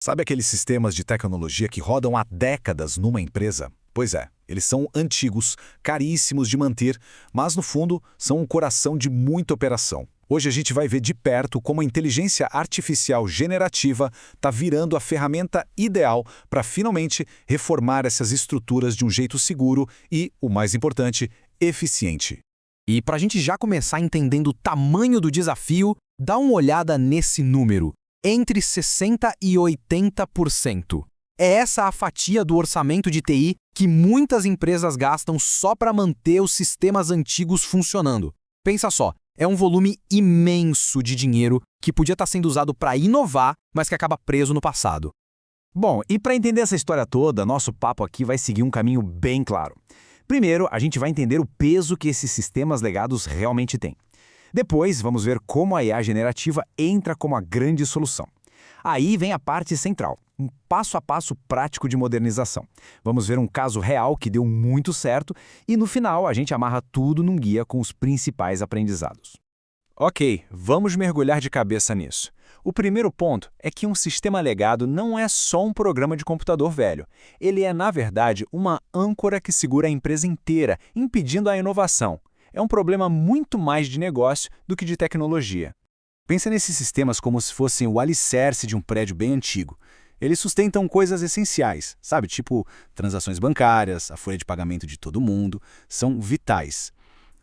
Sabe aqueles sistemas de tecnologia que rodam há décadas numa empresa? Pois é, eles são antigos, caríssimos de manter, mas no fundo são o coração de muita operação. Hoje a gente vai ver de perto como a inteligência artificial generativa está virando a ferramenta ideal para finalmente reformar essas estruturas de um jeito seguro e, o mais importante, eficiente. E para a gente já começar entendendo o tamanho do desafio, dá uma olhada nesse número. Entre 60% e 80%. É essa a fatia do orçamento de TI que muitas empresas gastam só para manter os sistemas antigos funcionando. Pensa só, é um volume imenso de dinheiro que podia estar sendo usado para inovar, mas que acaba preso no passado. Bom, e para entender essa história toda, nosso papo aqui vai seguir um caminho bem claro. Primeiro, a gente vai entender o peso que esses sistemas legados realmente têm. Depois, vamos ver como a IA generativa entra como a grande solução. Aí vem a parte central, um passo a passo prático de modernização. Vamos ver um caso real que deu muito certo e, no final, a gente amarra tudo num guia com os principais aprendizados. Ok, vamos mergulhar de cabeça nisso. O primeiro ponto é que um sistema legado não é só um programa de computador velho. Ele é, na verdade, uma âncora que segura a empresa inteira, impedindo a inovação. É um problema muito mais de negócio do que de tecnologia. Pensa nesses sistemas como se fossem o alicerce de um prédio bem antigo. Eles sustentam coisas essenciais, sabe? Tipo transações bancárias, a folha de pagamento de todo mundo, são vitais.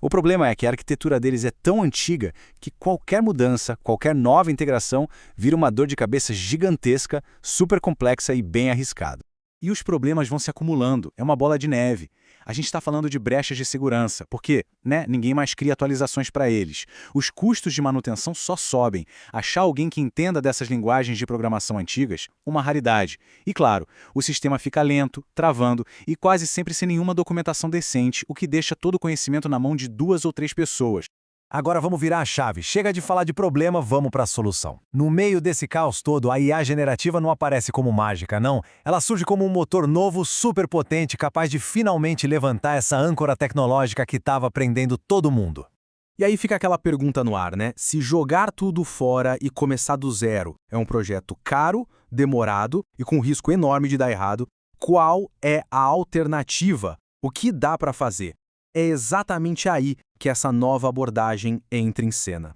O problema é que a arquitetura deles é tão antiga que qualquer mudança, qualquer nova integração vira uma dor de cabeça gigantesca, super complexa e bem arriscada. E os problemas vão se acumulando, é uma bola de neve. A gente está falando de brechas de segurança, porque ninguém mais cria atualizações para eles. Os custos de manutenção só sobem. Achar alguém que entenda dessas linguagens de programação antigas, uma raridade. E claro, o sistema fica lento, travando e quase sempre sem nenhuma documentação decente, o que deixa todo o conhecimento na mão de 2 ou 3 pessoas. Agora vamos virar a chave. Chega de falar de problema, vamos para a solução. No meio desse caos todo, a IA generativa não aparece como mágica, não. Ela surge como um motor novo, super potente, capaz de finalmente levantar essa âncora tecnológica que estava prendendo todo mundo. E aí fica aquela pergunta no ar, né? Se jogar tudo fora e começar do zero é um projeto caro, demorado e com risco enorme de dar errado, qual é a alternativa? O que dá para fazer? É exatamente aí que essa nova abordagem entra em cena.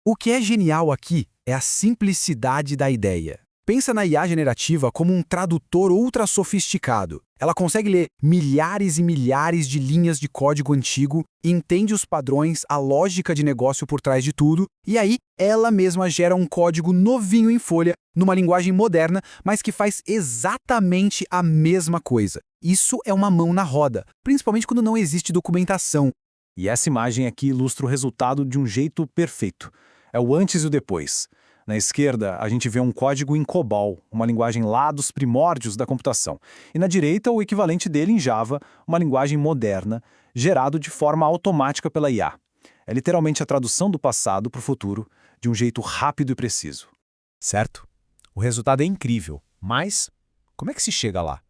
O que é genial aqui é a simplicidade da ideia. Pensa na IA generativa como um tradutor ultra sofisticado. Ela consegue ler milhares e milhares de linhas de código antigo, entende os padrões, a lógica de negócio por trás de tudo, e aí ela mesma gera um código novinho em folha, numa linguagem moderna, mas que faz exatamente a mesma coisa. Isso é uma mão na roda, principalmente quando não existe documentação. E essa imagem aqui ilustra o resultado de um jeito perfeito. É o antes e o depois. Na esquerda, a gente vê um código em COBOL, uma linguagem lá dos primórdios da computação. E na direita, o equivalente dele em Java, uma linguagem moderna, gerado de forma automática pela IA. É literalmente a tradução do passado para o futuro, de um jeito rápido e preciso. Certo? O resultado é incrível, mas como é que se chega lá?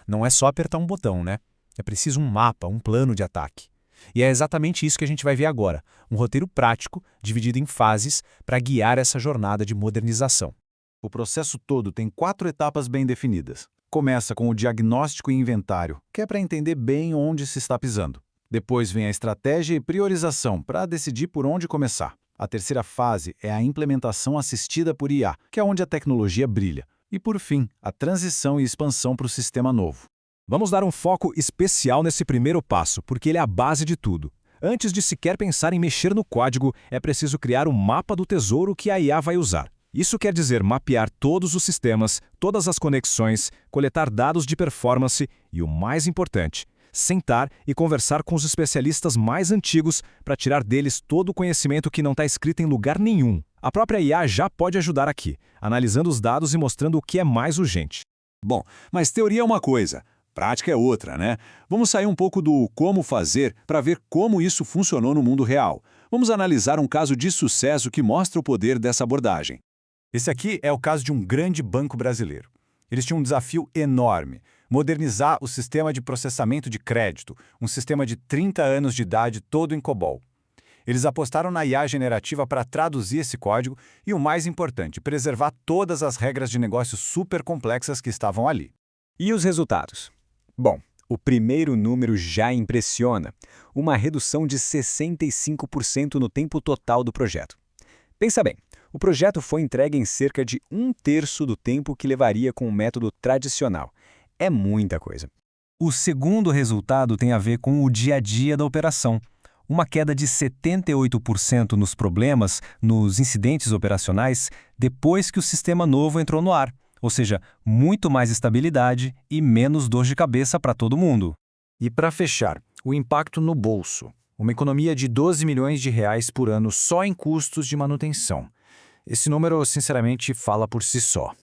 Não é só apertar um botão, né? É preciso um mapa, um plano de ataque. E é exatamente isso que a gente vai ver agora, um roteiro prático, dividido em fases, para guiar essa jornada de modernização. O processo todo tem 4 etapas bem definidas. Começa com o diagnóstico e inventário, que é para entender bem onde se está pisando. Depois vem a estratégia e priorização, para decidir por onde começar. A terceira fase é a implementação assistida por IA, que é onde a tecnologia brilha. E, por fim, a transição e expansão para o sistema novo. Vamos dar um foco especial nesse primeiro passo, porque ele é a base de tudo. Antes de sequer pensar em mexer no código, é preciso criar um mapa do tesouro que a IA vai usar. Isso quer dizer mapear todos os sistemas, todas as conexões, coletar dados de performance e, o mais importante, sentar e conversar com os especialistas mais antigos para tirar deles todo o conhecimento que não está escrito em lugar nenhum. A própria IA já pode ajudar aqui, analisando os dados e mostrando o que é mais urgente. Bom, mas teoria é uma coisa. Prática é outra, né? Vamos sair um pouco do como fazer para ver como isso funcionou no mundo real. Vamos analisar um caso de sucesso que mostra o poder dessa abordagem. Esse aqui é o caso de um grande banco brasileiro. Eles tinham um desafio enorme: modernizar o sistema de processamento de crédito, um sistema de 30 anos de idade todo em COBOL. Eles apostaram na IA generativa para traduzir esse código e, o mais importante, preservar todas as regras de negócio super complexas que estavam ali. E os resultados? Bom, o primeiro número já impressiona. Uma redução de 65% no tempo total do projeto. Pensa bem, o projeto foi entregue em cerca de 1/3 do tempo que levaria com o método tradicional. É muita coisa. O segundo resultado tem a ver com o dia a dia da operação. Uma queda de 78% nos problemas, nos incidentes operacionais, depois que o sistema novo entrou no ar. Ou seja, muito mais estabilidade e menos dor de cabeça para todo mundo. E para fechar, o impacto no bolso. Uma economia de 12 milhões de reais por ano só em custos de manutenção. Esse número, sinceramente, fala por si só.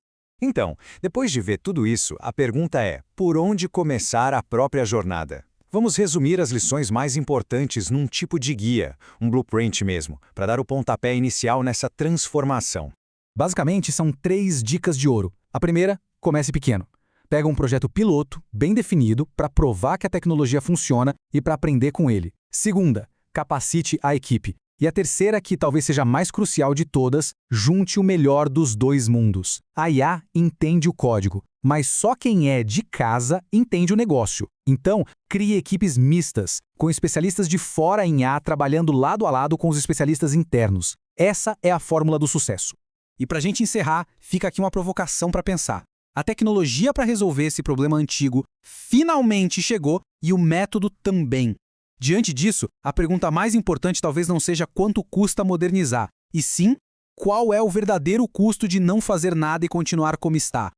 Então, depois de ver tudo isso, a pergunta é: por onde começar a própria jornada? Vamos resumir as lições mais importantes num tipo de guia, um blueprint mesmo, para dar o pontapé inicial nessa transformação. Basicamente, são 3 dicas de ouro. A primeira, comece pequeno. Pega um projeto piloto, bem definido, para provar que a tecnologia funciona e para aprender com ele. Segunda, capacite a equipe. E a terceira, que talvez seja a mais crucial de todas, junte o melhor dos dois mundos. A IA entende o código, mas só quem é de casa entende o negócio. Então, crie equipes mistas, com especialistas de fora em IA trabalhando lado a lado com os especialistas internos. Essa é a fórmula do sucesso. E para a gente encerrar, fica aqui uma provocação para pensar. A tecnologia para resolver esse problema antigo finalmente chegou e o método também. Diante disso, a pergunta mais importante talvez não seja quanto custa modernizar, e sim, qual é o verdadeiro custo de não fazer nada e continuar como está.